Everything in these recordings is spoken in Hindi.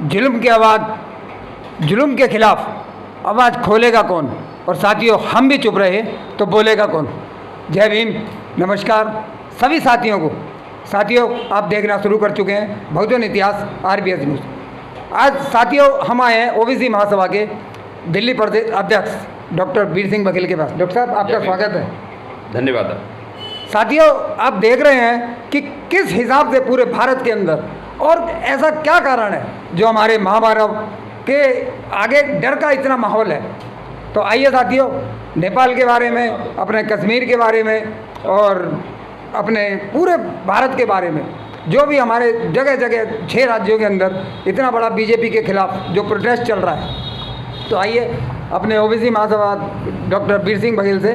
जुल्म की आवाज़, जुल्म के खिलाफ आवाज़ खोलेगा कौन? और साथियों, हम भी चुप रहे तो बोलेगा कौन? जय भीम, नमस्कार सभी साथियों को। साथियों, आप देखना शुरू कर चुके हैं बहुजन इतिहास RBS न्यूज़। आज साथियों हम आए हैं OBC महासभा के दिल्ली प्रदेश अध्यक्ष डॉक्टर वीर सिंह बघेल के पास। डॉक्टर साहब, आपका स्वागत है। धन्यवाद। साथियों, आप देख रहे हैं कि किस हिसाब से पूरे भारत के अंदर, और ऐसा क्या कारण है जो हमारे महामानव के आगे डर का इतना माहौल है। तो आइए साथियों, नेपाल के बारे में, अपने कश्मीर के बारे में और अपने पूरे भारत के बारे में, जो भी हमारे जगह जगह 6 राज्यों के अंदर इतना बड़ा BJP के खिलाफ जो प्रोटेस्ट चल रहा है, तो आइए अपने OBC महासभा डॉक्टर वीर सिंह बघेल से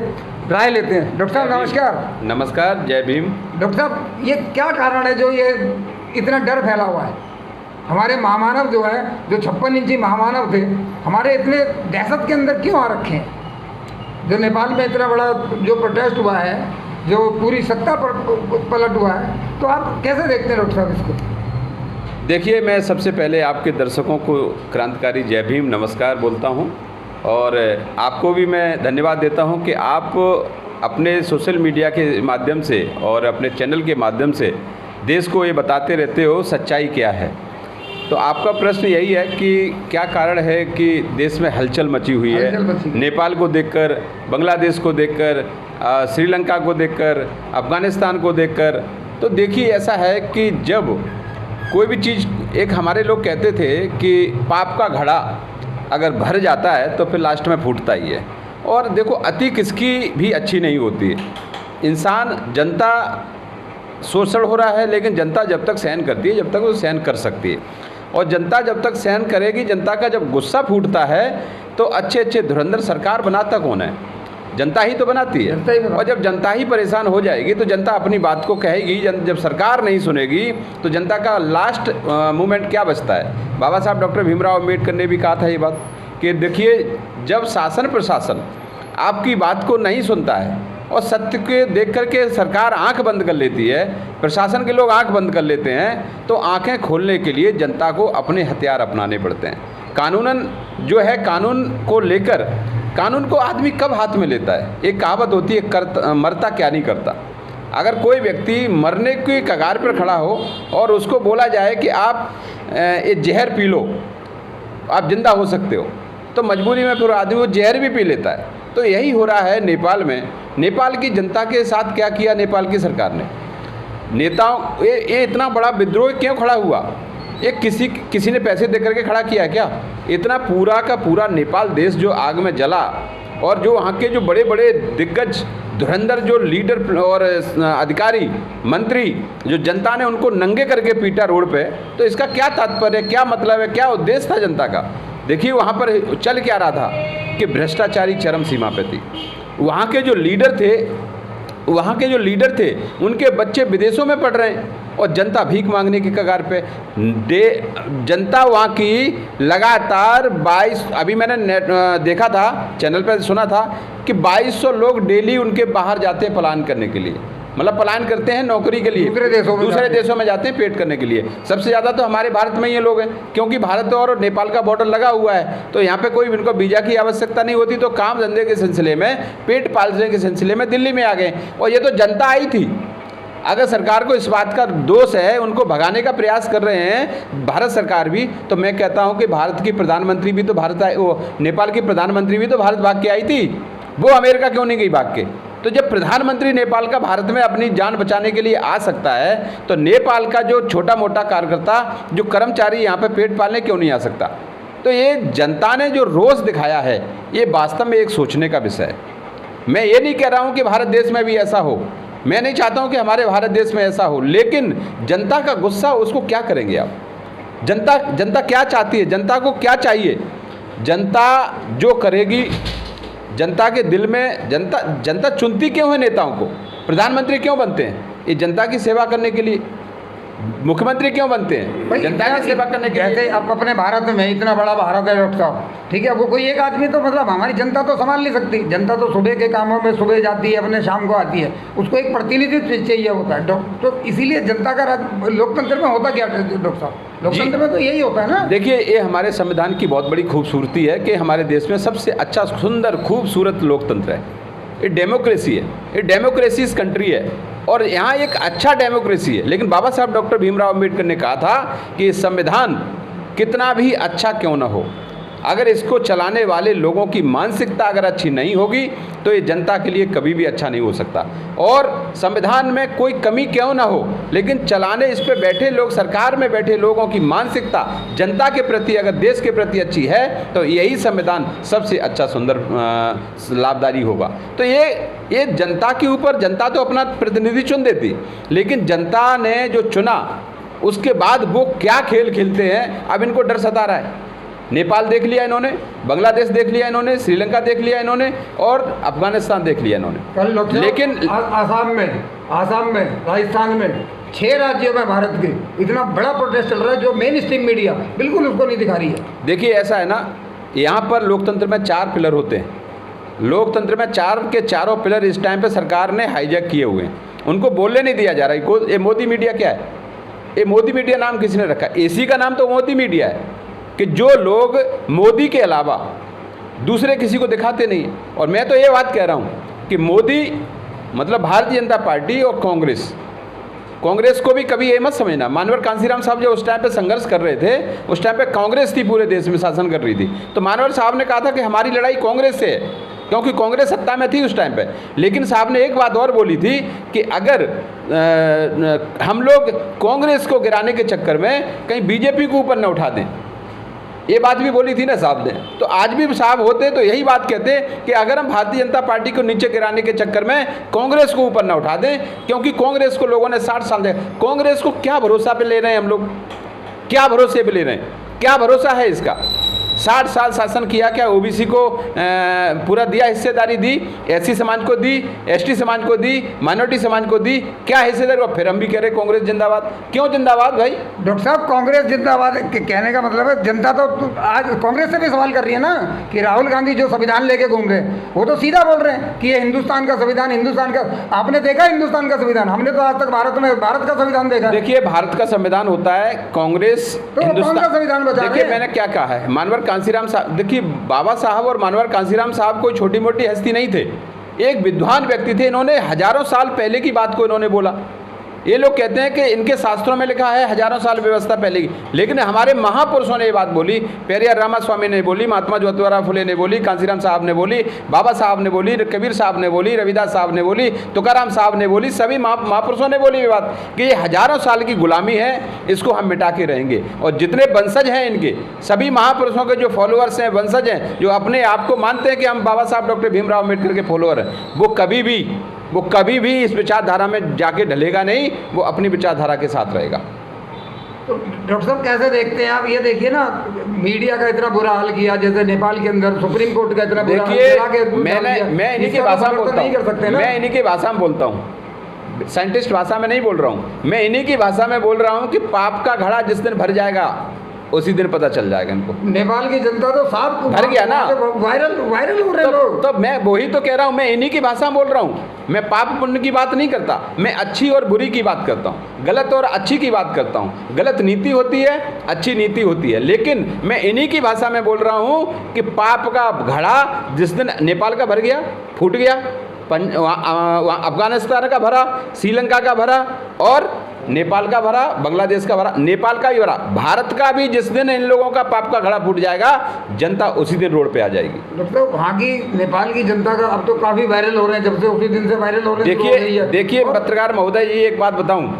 राय लेते हैं। डॉक्टर साहब नमस्कार। नमस्कार, जय भीम। डॉक्टर साहब, ये क्या कारण है जो ये इतना डर फैला हुआ है? हमारे महामानव जो है, जो 56 इंची महामानव थे, हमारे इतने दहशत के अंदर क्यों आ रखे हैं? जो नेपाल में इतना बड़ा जो प्रोटेस्ट हुआ है, जो पूरी सत्ता पर पलट हुआ है, तो आप कैसे देखते हैं डॉक्टर साहब इसको? देखिए, मैं सबसे पहले आपके दर्शकों को क्रांतिकारी जय भीम नमस्कार बोलता हूं, और आपको भी मैं धन्यवाद देता हूं कि आप अपने सोशल मीडिया के माध्यम से और अपने चैनल के माध्यम से देश को ये बताते रहते हो सच्चाई क्या है। तो आपका प्रश्न यही है कि क्या कारण है कि देश में हलचल मची हुई है। नेपाल को देखकर, बांग्लादेश को देखकर, श्रीलंका को देखकर, अफ़गानिस्तान को देखकर। तो देखिए, ऐसा है कि जब कोई भी चीज़, एक हमारे लोग कहते थे कि पाप का घड़ा अगर भर जाता है तो फिर लास्ट में फूटता ही है। और देखो, अति किसकी भी अच्छी नहीं होती है। इंसान, जनता शोषण हो रहा है, लेकिन जनता जब तक सहन करती है, जब तक वो सहन कर सकती है, और जनता जब तक सहन करेगी, जनता का जब गुस्सा फूटता है तो अच्छे अच्छे धुरंधर सरकार बनाता कौन है? जनता ही तो बनाती है। और जब जनता ही परेशान हो जाएगी तो जनता अपनी बात को कहेगी। जब सरकार नहीं सुनेगी तो जनता का लास्ट मोमेंट क्या बचता है? बाबा साहब डॉक्टर भीमराव अम्बेडकर ने भी कहा था ये बात कि देखिए, जब शासन प्रशासन आपकी बात को नहीं सुनता है और सत्य के देख कर के सरकार आंख बंद कर लेती है, प्रशासन के लोग आंख बंद कर लेते हैं, तो आंखें खोलने के लिए जनता को अपने हथियार अपनाने पड़ते हैं। कानूनन जो है, कानून को लेकर, कानून को आदमी कब हाथ में लेता है? एक कहावत होती है, मरता क्या नहीं करता। अगर कोई व्यक्ति मरने की कगार पर खड़ा हो और उसको बोला जाए कि आप ये जहर पी लो, आप जिंदा हो सकते हो, तो मजबूरी में फिर आदमी वो जहर भी पी लेता है। तो यही हो रहा है नेपाल में। नेपाल की जनता के साथ क्या किया नेपाल की सरकार ने? नेताओं, ये इतना बड़ा विद्रोह क्यों खड़ा हुआ? ये किसी ने पैसे दे करके खड़ा किया क्या? इतना पूरा का पूरा नेपाल देश जो आग में जला, और जो वहाँ के जो बड़े बड़े दिग्गज धुरंधर जो लीडर और अधिकारी मंत्री, जो जनता ने उनको नंगे करके पीटा रोड पे, तो इसका क्या तात्पर्य, क्या मतलब है, क्या उद्देश्य था जनता का? देखिए, वहाँ पर चल क्या रहा था कि भ्रष्टाचारी चरम सीमा पे थी। वहाँ के जो लीडर थे, उनके बच्चे विदेशों में पढ़ रहे हैं और जनता भीख मांगने की कगार पे। जनता वहाँ की लगातार 22, अभी मैंने देखा था, चैनल पर सुना था कि 2200 लोग डेली उनके बाहर जाते हैं पलायन करने के लिए। मतलब पलायन करते हैं नौकरी के लिए, दूसरे देशों में जाते हैं पेट करने के लिए। सबसे ज़्यादा तो हमारे भारत में ये लोग हैं, क्योंकि भारत और नेपाल का बॉर्डर लगा हुआ है, तो यहाँ पे कोई इनको वीज़ा की आवश्यकता नहीं होती, तो काम धंधे के सिलसिले में, पेट पालने के सिलसिले में दिल्ली में आ गए। और ये तो जनता आई थी। अगर सरकार को इस बात का दोष है, उनको भगाने का प्रयास कर रहे हैं भारत सरकार भी, तो मैं कहता हूँ कि भारत की प्रधानमंत्री भी तो नेपाल की प्रधानमंत्री भी तो भारत भाग के आई थी। वो अमेरिका क्यों नहीं गई भाग के? तो जब प्रधानमंत्री नेपाल का भारत में अपनी जान बचाने के लिए आ सकता है, तो नेपाल का जो छोटा मोटा कार्यकर्ता, जो कर्मचारी यहाँ पे पेट पालने क्यों नहीं आ सकता? तो ये जनता ने जो रोष दिखाया है, ये वास्तव में एक सोचने का विषय है। मैं ये नहीं कह रहा हूँ कि भारत देश में भी ऐसा हो, मैं नहीं चाहता हूँ कि हमारे भारत देश में ऐसा हो, लेकिन जनता का गुस्सा, उसको क्या करेंगे आप? जनता क्या चाहती है? जनता को क्या चाहिए? जनता जो करेगी, जनता के दिल में, जनता चुनती क्यों है नेताओं को? प्रधानमंत्री क्यों बनते हैं? ये जनता की सेवा करने के लिए। मुख्यमंत्री क्यों बनते हैं? भाई जनता की सेवा करने के लिए। जैसे अब अपने भारत में इतना बड़ा भारत है डॉक्टर साहब, ठीक है, वो कोई एक आदमी तो मतलब हमारी जनता तो संभाल नहीं सकती। जनता तो सुबह के कामों में सुबह जाती है, अपने शाम को आती है, उसको एक प्रतिनिधित्व चाहिए होता है। तो इसीलिए जनता का लोकतंत्र में होता क्या डॉक्टर साहब? लोकतंत्र में तो यही होता है ना। देखिए, ये हमारे संविधान की बहुत बड़ी खूबसूरती है कि हमारे देश में सबसे अच्छा, सुंदर, खूबसूरत लोकतंत्र है। ये डेमोक्रेसी है, ये डेमोक्रेसी कंट्री है और यहाँ एक अच्छा डेमोक्रेसी है। लेकिन बाबा साहब डॉक्टर भीमराव अम्बेडकर ने कहा था कि ये संविधान कितना भी अच्छा क्यों ना हो, अगर इसको चलाने वाले लोगों की मानसिकता अगर अच्छी नहीं होगी तो ये जनता के लिए कभी भी अच्छा नहीं हो सकता। और संविधान में कोई कमी क्यों ना हो, लेकिन चलाने इस पे बैठे लोग, सरकार में बैठे लोगों की मानसिकता जनता के प्रति, अगर देश के प्रति अच्छी है तो यही संविधान सबसे अच्छा, सुंदर, लाभदायी होगा। तो ये जनता के ऊपर, जनता तो अपना प्रतिनिधि चुन देती, लेकिन जनता ने जो चुना उसके बाद वो क्या खेल खेलते हैं, अब इनको डर सता रहा है। नेपाल देख लिया इन्होंने, बांग्लादेश देख लिया इन्होंने, श्रीलंका देख लिया इन्होंने और अफगानिस्तान देख लिया इन्होंने। लेकिन आसाम में, राजस्थान में, 6 राज्यों में भारत के इतना बड़ा प्रोटेस्ट चल रहा है जो मेन स्ट्रीम मीडिया बिल्कुल उसको नहीं दिखा रही है। देखिए, ऐसा है ना, यहाँ पर लोकतंत्र में 4 पिलर होते हैं। लोकतंत्र में 4 के चारों पिलर इस टाइम पे सरकार ने हाईजैक किए हुए हैं, उनको बोलने नहीं दिया जा रहा है। ये मोदी मीडिया क्या है? ये मोदी मीडिया नाम किसने रखा? एसी का नाम तो मोदी मीडिया है कि जो लोग मोदी के अलावा दूसरे किसी को दिखाते नहीं। और मैं तो ये बात कह रहा हूँ कि मोदी मतलब भारतीय जनता पार्टी और कांग्रेस को भी कभी ये मत समझना। मानवर कांसीराम साहब जो उस टाइम पे संघर्ष कर रहे थे, उस टाइम पे कांग्रेस थी पूरे देश में शासन कर रही थी, तो मानवर साहब ने कहा था कि हमारी लड़ाई कांग्रेस से है, क्योंकि कांग्रेस सत्ता में थी उस टाइम पे। लेकिन साहब ने एक बात और बोली थी कि अगर हम लोग कांग्रेस को गिराने के चक्कर में कहीं बीजेपी को ऊपर न उठा दें, ये बात भी बोली थी ना साहब ने। तो आज भी साहब होते तो यही बात कहते कि अगर हम भारतीय जनता पार्टी को नीचे गिराने के चक्कर में कांग्रेस को ऊपर ना उठा दें, क्योंकि कांग्रेस को लोगों ने 60 साल दे, कांग्रेस को क्या भरोसा पे ले रहे हैं हम लोग? क्या भरोसे पे ले रहे हैं? क्या भरोसा है इसका? 60 साल शासन किया, क्या ओबीसी को पूरा दिया, हिस्सेदारी दी, एससी समाज को दी, एसटी समाज को दी, माइनॉरिटी समाज को दी, क्या हिस्सेदारी? और फिर हम भी कह रहे कांग्रेस जिंदाबाद। क्यों जिंदाबाद भाई? डॉक्टर साहब, कांग्रेस जिंदाबाद कहने का मतलब है जनता तो आज कांग्रेस से भी सवाल कर रही है ना कि राहुल गांधी जो संविधान लेके घूम रहे हैं वो तो सीधा बोल रहे हैं कि ये हिंदुस्तान का संविधान, हिंदुस्तान का। आपने देखा हिंदुस्तान का संविधान? हमने तो आज तक भारत का संविधान देखा। देखिए, भारत का संविधान होता है, कांग्रेस तो हिंदुस्तान का संविधान बता रहे हैं। देखिए, मैंने क्या कहा है, मानवर कांसीराम साहब, देखिए बाबा साहब और मानवर कांसीराम साहब कोई छोटी मोटी हस्ती नहीं थे, एक विद्वान व्यक्ति थे। इन्होंने हजारों साल पहले की बात को इन्होंने बोला। ये लोग कहते हैं कि इनके शास्त्रों में लिखा है हजारों साल व्यवस्था पहले की, लेकिन हमारे महापुरुषों ने ये बात बोली। पेरियार रामास्वामी ने बोली, महात्मा ज्योतिराव फुले ने बोली, कांसीराम साहब ने बोली, बाबा साहब ने बोली, कबीर साहब ने बोली, रविदास साहब ने बोली, तुकाराम साहब ने बोली, सभी महापुरुषों ने बोली ये बात कि ये हजारों साल की गुलामी है, इसको हम मिटा के रहेंगे। और जितने वंशज हैं इनके, सभी महापुरुषों के जो फॉलोअर्स हैं, वंशज हैं, जो अपने आप को मानते हैं कि हम बाबा साहब डॉक्टर भीमराव अम्बेडकर के फॉलोअर हैं, वो कभी भी इस विचारधारा में जाके ढलेगा नहीं, वो अपनी विचारधारा के साथ रहेगा। तो डॉक्टर साहब कैसे देखते हैं आप? ये देखिए ना, मीडिया का इतना बुरा हाल किया, जैसे नेपाल के अंदर सुप्रीम कोर्ट का इतना बुरा हाल किया। मैं इन्हीं की भाषा में बोलता हूँ, मैं इन्हीं की भाषा में बोलता हूँ, साइंटिस्ट भाषा में नहीं बोल रहा हूँ, मैं इन्हीं की भाषा में बोल रहा हूँ कि पाप का घड़ा जिस दिन भर जाएगा उसी दिन पता चल जाएगा इनको। नेपाल की जनता तो साफ भर गया ना, वायरल हो रहे लोग। तो मैं वही तो कह रहा हूँ, मैं इन्हीं की भाषा में बोल रहा हूँ। मैं पाप पुण्य की बात नहीं करता, मैं अच्छी और बुरी की बात करता हूँ, गलत और अच्छी की बात करता हूँ। गलत नीति होती है, अच्छी नीति होती है, लेकिन मैं इन्हीं की भाषा में बोल रहा हूँ कि पाप का घड़ा जिस दिन नेपाल का भर गया, फूट गया, अफगानिस्तान का भरा, श्रीलंका का भरा और नेपाल का भरा, बांग्लादेश का भरा, नेपाल का भी भरा, भारत का भी जिस दिन इन लोगों का पाप का घड़ा फूट जाएगा, जनता उसी दिन रोड पे आ जाएगी। मतलब वहाँ की नेपाल की जनता का अब तो काफ़ी वायरल हो रहे हैं, जब से उसी दिन से वायरल हो रहे हैं। देखिए पत्रकार महोदय, ये एक बात बताऊँ,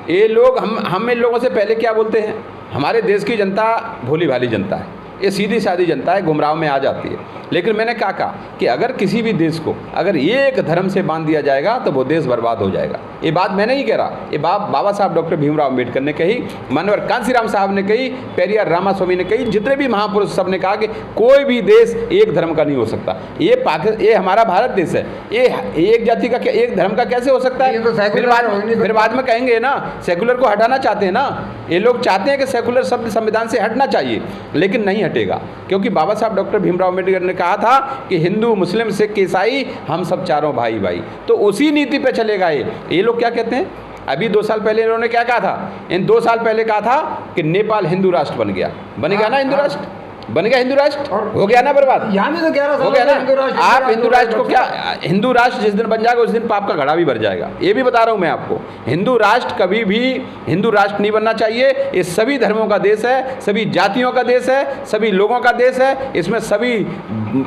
ये लोग हम इन लोगों से पहले क्या बोलते हैं, हमारे देश की जनता भोली भाली जनता है, ये सीधी सादी जनता है, गुमराह में आ जाती है। लेकिन मैंने क्या कहा कि अगर किसी भी देश को अगर एक धर्म से बांध दिया जाएगा तो वो देश बर्बाद हो जाएगा। ये बात मैं नहीं कह रहा, ये बात बाबा साहब डॉक्टर भीमराव अम्बेडकर ने कही, मानवर कांसीराम साहब ने कही, पेरियार रामास्वामी ने कही, जितने भी महापुरुष सब ने कहा कि कोई भी देश एक धर्म का नहीं हो सकता। ये हमारा भारत देश है, ये एक जाति का एक धर्म का कैसे हो सकता है? फिर बाद में कहेंगे ना सेकुलर को हटाना चाहते हैं ना, ये लोग चाहते हैं कि सेकुलर शब्द संविधान से हटना चाहिए, लेकिन नहीं हटेगा, क्योंकि बाबा साहब डॉक्टर भीमराव अम्बेडकर ने कहा था कि हिंदू मुस्लिम सिख ईसाई हम सब चारों भाई भाई। तो उसी नीति पे चलेगा ये लोग क्या कहते हैं? अभी 2 साल पहले इन्होंने क्या कहा था? इन 2 साल पहले कहा था कि नेपाल हिंदू राष्ट्र बन गया, बन गया ना हिंदू राष्ट्र, बन गया हिंदू राष्ट्र, हो गया ना बर्बाद, यहाँ भी तो 11 हो गया ना। आप हिंदू राष्ट्र को क्या, हिंदू राष्ट्र जिस दिन बन जाएगा उस दिन पाप का घड़ा भी भर जाएगा, ये भी बता रहा हूँ मैं आपको। हिंदू राष्ट्र कभी भी हिंदू राष्ट्र नहीं बनना चाहिए। ये सभी धर्मों का देश है, सभी जातियों का देश है, सभी लोगों का देश है। इसमें सभी,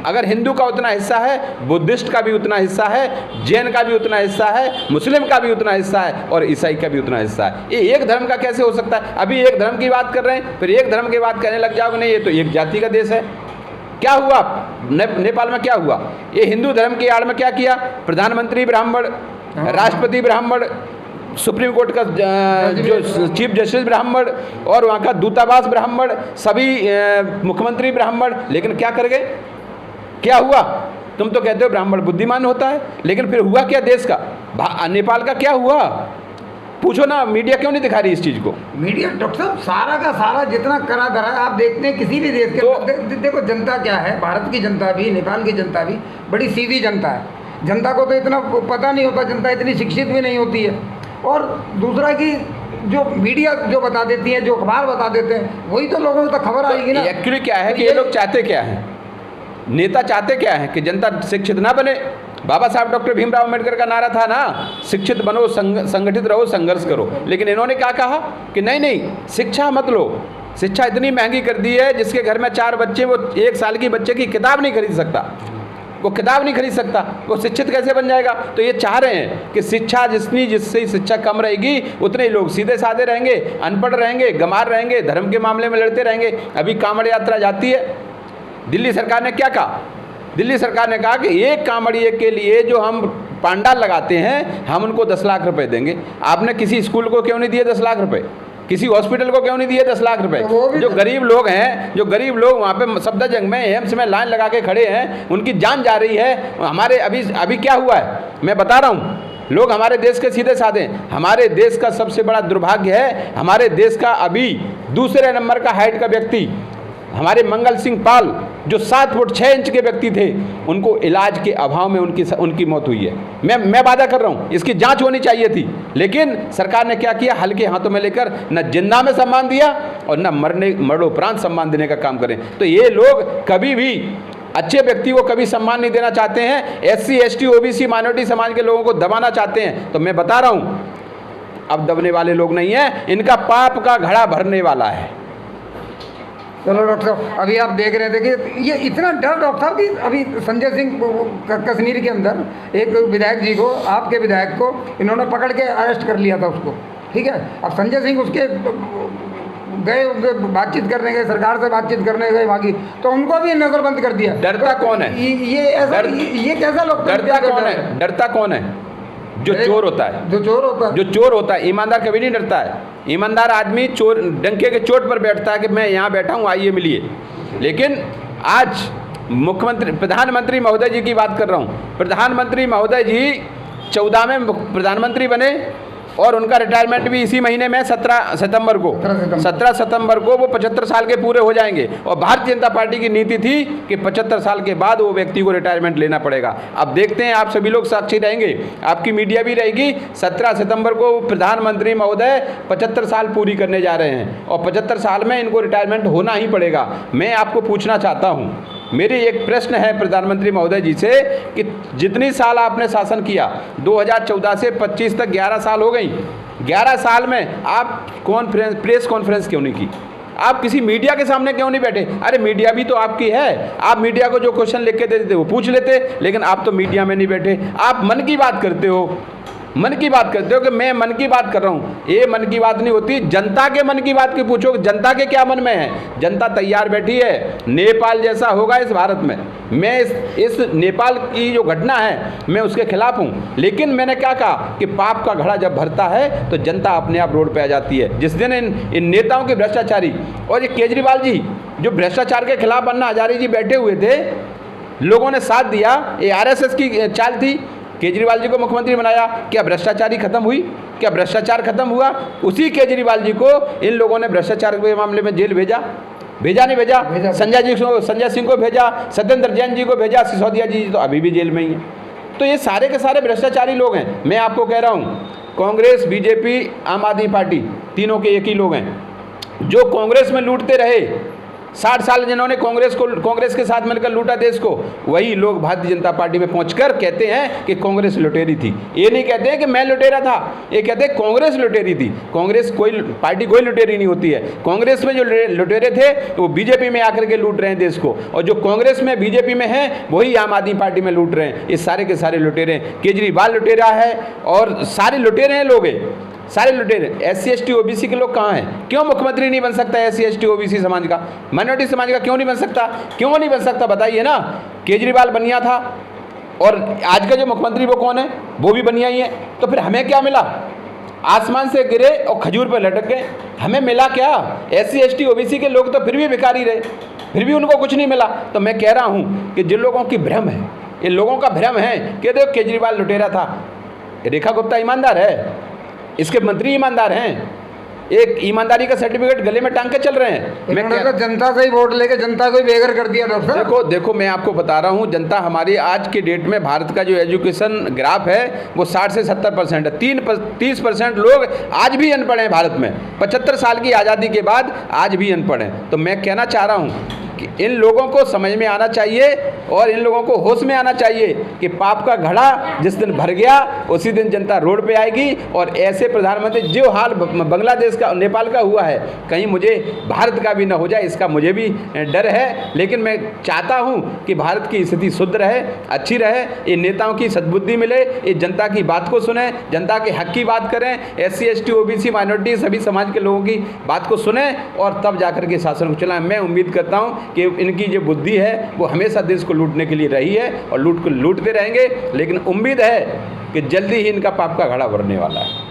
अगर हिंदू का उतना हिस्सा है, बुद्धिस्ट का भी उतना हिस्सा है, जैन का भी उतना हिस्सा है, मुस्लिम का भी उतना हिस्सा है और ईसाई का भी उतना हिस्सा है। ये एक धर्म का कैसे हो सकता है? अभी एक धर्म की बात कर रहे हैं, फिर एक धर्म की बात कहने लग जाओगे, नहीं ये तो एक जाति का देश है। क्या हुआ नेपाल में? क्या हुआ? ये हिंदू धर्म की आड़ में क्या किया? प्रधानमंत्री ब्राह्मण, राष्ट्रपति ब्राह्मण, सुप्रीम कोर्ट का जो चीफ जस्टिस ब्राह्मण और वहाँ का दूतावास ब्राह्मण, सभी मुख्यमंत्री ब्राह्मण। लेकिन क्या कर गए? क्या हुआ? तुम तो कहते हो ब्राह्मण बुद्धिमान होता है, लेकिन फिर हुआ क्या देश का? नेपाल का क्या हुआ? पूछो ना, मीडिया क्यों नहीं दिखा रही इस चीज़ को? मीडिया डॉक्टर साहब सारा का सारा जितना करा धरा है, आप देखते हैं किसी भी देश के तो, देखो जनता क्या है, भारत की जनता भी, नेपाल की जनता भी बड़ी सीधी जनता है। जनता को तो इतना पता नहीं होता, जनता इतनी शिक्षित भी नहीं होती है। और दूसरा कि जो मीडिया जो बता देती है, जो अखबार बता देते हैं, वही तो लोगों को तो खबर आएगी ना। एक्चुअली क्या है कि ये लोग चाहते क्या हैं, नेता चाहते क्या है कि जनता शिक्षित ना बने। बाबा साहब डॉक्टर भीमराव अम्बेडकर का नारा था ना, शिक्षित बनो, संगठित रहो, संघर्ष करो। लेकिन इन्होंने क्या कहा कि नहीं नहीं, शिक्षा मत लो। शिक्षा इतनी महंगी कर दी है, जिसके घर में 4 बच्चे, वो 1 साल की बच्चे की किताब नहीं खरीद सकता, वो किताब नहीं खरीद सकता, वो शिक्षित कैसे बन जाएगा? तो ये चाह रहे हैं कि शिक्षा जिससे शिक्षा कम रहेगी उतने ही लोग सीधे साधे रहेंगे, अनपढ़ रहेंगे, गंवार रहेंगे, धर्म के मामले में लड़ते रहेंगे। अभी कांवड़ यात्रा जाती है, दिल्ली सरकार ने क्या कहा? दिल्ली सरकार ने कहा कि एक कांवड़िए के लिए जो हम पंडाल लगाते हैं, हम उनको 10 लाख रुपए देंगे। आपने किसी स्कूल को क्यों नहीं दिए 10 लाख रुपए? किसी हॉस्पिटल को क्यों नहीं दिए 10 लाख रुपए? जो गरीब लोग हैं, जो गरीब लोग वहाँ पे सफदरजंग में एम्स में लाइन लगा के खड़े हैं, उनकी जान जा रही है। हमारे अभी क्या हुआ है मैं बता रहा हूँ। लोग हमारे देश के सीधे साधे, हमारे देश का सबसे बड़ा दुर्भाग्य है, हमारे देश का अभी दूसरे नंबर का हाइट का व्यक्ति हमारे मंगल सिंह पाल, जो 7 फुट 6 इंच के व्यक्ति थे, उनको इलाज के अभाव में उनकी मौत हुई है। मैं वादा कर रहा हूँ, इसकी जांच होनी चाहिए थी, लेकिन सरकार ने क्या किया? हल्के हाथों में लेकर न जिंदा में सम्मान दिया और न मरणोपरांत सम्मान देने का काम करें। तो ये लोग कभी भी अच्छे व्यक्ति को कभी सम्मान नहीं देना चाहते हैं, SC ST OBC माइनॉरिटी समाज के लोगों को दबाना चाहते हैं। तो मैं बता रहा हूँ, अब दबने वाले लोग नहीं हैं, इनका पाप का घड़ा भरने वाला है। चलो डॉक्टर साहब, अभी आप देख रहे थे कि ये इतना डर डॉक्टर साहब कि अभी संजय सिंह कश्मीर के अंदर एक विधायक जी को, आपके विधायक को इन्होंने पकड़ के अरेस्ट कर लिया था उसको, ठीक है। अब संजय सिंह उसके गए, बातचीत करने गए, सरकार से बातचीत करने गए वहाँ की, तो उनको भी नजरबंद कर दिया। डरता कौन है? ये कैसा लोग? डरता कौन है? डरता कौन है? जो चोर होता है, जो चोर होता है। ईमानदार कभी नहीं डरता है। ईमानदार आदमी चोर डंके के चोट पर बैठता है कि मैं यहाँ बैठा हूँ, आइए मिलिए। लेकिन आज प्रधानमंत्री महोदय जी की बात कर रहा हूँ। प्रधानमंत्री महोदय जी 14 में प्रधानमंत्री बने और उनका रिटायरमेंट भी इसी महीने में 17 सितंबर को वो 75 साल के पूरे हो जाएंगे। और भारतीय जनता पार्टी की नीति थी कि 75 साल के बाद वो व्यक्ति को रिटायरमेंट लेना पड़ेगा। अब देखते हैं, आप सभी लोग साक्षी रहेंगे, आपकी मीडिया भी रहेगी। 17 सितंबर को प्रधानमंत्री महोदय 75 साल पूरी करने जा रहे हैं और 75 साल में इनको रिटायरमेंट होना ही पड़ेगा। मैं आपको पूछना चाहता हूँ, मेरी एक प्रश्न है प्रधानमंत्री महोदय जी से कि जितनी साल आपने शासन किया, 2014 से 25 तक 11 साल हो गई, 11 साल में आप प्रेस कॉन्फ्रेंस क्यों नहीं की? आप किसी मीडिया के सामने क्यों नहीं बैठे? अरे मीडिया भी तो आपकी है, आप मीडिया को जो क्वेश्चन लिख के दे देते वो पूछ लेते, लेकिन आप तो मीडिया में नहीं बैठे। आप मन की बात करते हो, मन की बात करते हो कि मैं मन की बात कर रहा हूँ। ये मन की बात नहीं होती, जनता के मन की बात की पूछो, जनता के क्या मन में है। जनता तैयार बैठी है, नेपाल जैसा होगा इस भारत में। मैं इस नेपाल की जो घटना है मैं उसके खिलाफ हूँ, लेकिन मैंने क्या कहा कि पाप का घड़ा जब भरता है तो जनता अपने आप रोड पे आ जाती है। जिस दिन इन नेताओं के भ्रष्टाचारी और ये केजरीवाल जी जो भ्रष्टाचार के खिलाफ अन्ना हजारे जी बैठे हुए थे, लोगों ने साथ दिया, ये आरएसएस की चाल थी, केजरीवाल जी को मुख्यमंत्री बनाया। क्या भ्रष्टाचारी खत्म हुई? क्या भ्रष्टाचार खत्म हुआ? उसी केजरीवाल जी को इन लोगों ने भ्रष्टाचार के मामले में जेल भेजा नहीं भेजा? संजय सिंह को भेजा, सत्येंद्र जैन जी को भेजा, सिसोदिया जी तो अभी भी जेल में ही है। तो ये सारे के सारे भ्रष्टाचारी लोग हैं। मैं आपको कह रहा हूँ, कांग्रेस, बीजेपी, आम आदमी पार्टी, तीनों के एक ही लोग हैं। जो कांग्रेस में लूटते रहे 60 साल जिन्होंने कांग्रेस के साथ मिलकर लूटा देश को, वही लोग भारतीय जनता पार्टी में पहुंचकर कहते हैं कि कांग्रेस लुटेरी थी। ये नहीं कहते हैं कि मैं लुटेरा था, ये कहते हैं कांग्रेस लुटेरी थी। कांग्रेस पार्टी कोई लुटेरी नहीं होती है। कांग्रेस में जो लुटेरे थे वो बीजेपी में आकर के लूट रहे हैं देश को, और जो कांग्रेस में बीजेपी में है वही आम आदमी पार्टी में लूट रहे हैं। ये सारे के सारे लुटेरे हैं। केजरीवाल लुटेरा है और सारे लुटेरे हैं लोग, सारे लुटेरे। SC ST OBC के लोग कहाँ हैं? क्यों मुख्यमंत्री नहीं बन सकता SC ST OBC समाज का, माइनॉरिटी समाज का क्यों नहीं बन सकता? क्यों नहीं बन सकता बताइए ना। केजरीवाल बनिया था और आज का जो मुख्यमंत्री वो कौन है? वो भी बनिया ही है। तो फिर हमें क्या मिला? आसमान से गिरे और खजूर पर लटक गए। हमें मिला क्या? SC ST OBC के लोग तो फिर भी भिखारी रहे, फिर भी उनको कुछ नहीं मिला। तो मैं कह रहा हूँ कि जिन लोगों की भ्रम है, ये लोगों का भ्रम है कि देखो केजरीवाल लुटेरा था, रेखा गुप्ता ईमानदार है, इसके मंत्री ईमानदार हैं, एक ईमानदारी का सर्टिफिकेट गले में टांग के चल रहे हैं। मैं तो जनता से ही वोट लेके जनता को ही बेघर कर दिया डॉक्टर। देखो मैं आपको बता रहा हूँ, जनता हमारी आज के डेट में भारत का जो एजुकेशन ग्राफ है वो 60 से 70% है। 30% लोग आज भी अनपढ़ हैं भारत में। 75 साल की आज़ादी के बाद आज भी अनपढ़ हैं। तो मैं कहना चाह रहा हूँ कि इन लोगों को समझ में आना चाहिए और इन लोगों को होश में आना चाहिए कि पाप का घड़ा जिस दिन भर गया उसी दिन जनता रोड पे आएगी। और ऐसे प्रधानमंत्री जो हाल बांग्लादेश का, नेपाल का हुआ है, कहीं मुझे भारत का भी ना हो जाए, इसका मुझे भी डर है। लेकिन मैं चाहता हूँ कि भारत की स्थिति शुद्ध रहे, अच्छी रहे, ये नेताओं की सद्बुद्धि मिले, ये जनता की बात को सुने, जनता के हक की बात करें, SC ST OBC माइनॉरिटी सभी समाज के लोगों की बात को सुने और तब जाकर के शासन को चलाएं। मैं उम्मीद करता हूँ कि इनकी जो बुद्धि है वो हमेशा देश को लूटने के लिए रही है और लूटते रहेंगे, लेकिन उम्मीद है कि जल्दी ही इनका पाप का घड़ा भरने वाला है।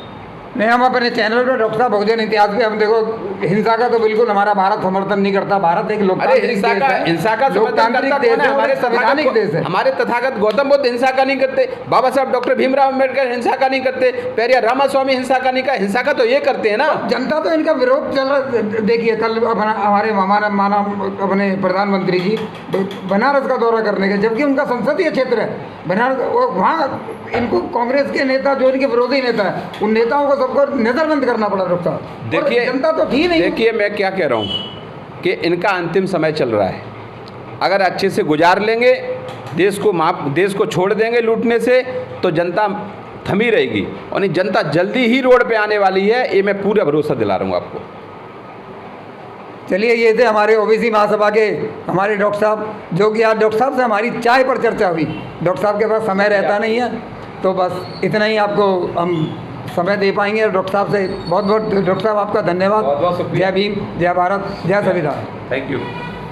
नहीं, हम अपने चैनल पर डॉक्टर साहब बहुजन इतिहास पे हम देखो, हिंसा का तो बिल्कुल हमारा भारत समर्थन नहीं करता। भारत एक लोकतांत्रिक देश है, हिंसा का लोकतांत्रिक देश है, हमारे संवैधानिक देश है। हमारे तथागत गौतम बुद्ध हिंसा का नहीं करते, बाबा साहब डॉक्टर भीमराव अम्बेडकर हिंसा का नहीं करते, पेरियार रामास्वामी हिंसा का नहीं, हिंसा का तो ये करते हैं ना। जनता तो इनका विरोध चल रहा। देखिए कल हमारे माना अपने प्रधानमंत्री जी बनारस का दौरा करने के, जबकि उनका संसदीय क्षेत्र है बनारस, वहाँ इनको कांग्रेस के नेता जो इनके विरोधी नेता है, उन नेताओं को सबको नजरबंद करना पड़ा डॉक्टर साहब। देखिए जनता तो थी नहीं। देखिए मैं क्या कह रहा हूँ कि इनका अंतिम समय चल रहा है। अगर अच्छे से गुजार लेंगे, देश को छोड़ देंगे लूटने से, तो जनता थमी रहेगी और नहीं, जनता जल्दी ही रोड पे आने वाली है, ये मैं पूरा भरोसा दिला रहा हूँ आपको। चलिए, ये थे हमारे OBC महासभा के हमारे डॉक्टर साहब, जो कि आज डॉक्टर साहब से हमारी चाय पर चर्चा हुई। डॉक्टर साहब के पास समय रहता नहीं है, तो बस इतना ही आपको हम समय दे पाएंगे। डॉक्टर साहब से बहुत बहुत डॉक्टर साहब आपका धन्यवाद। जय भीम, जय भारत, जय संविधान। Thank you.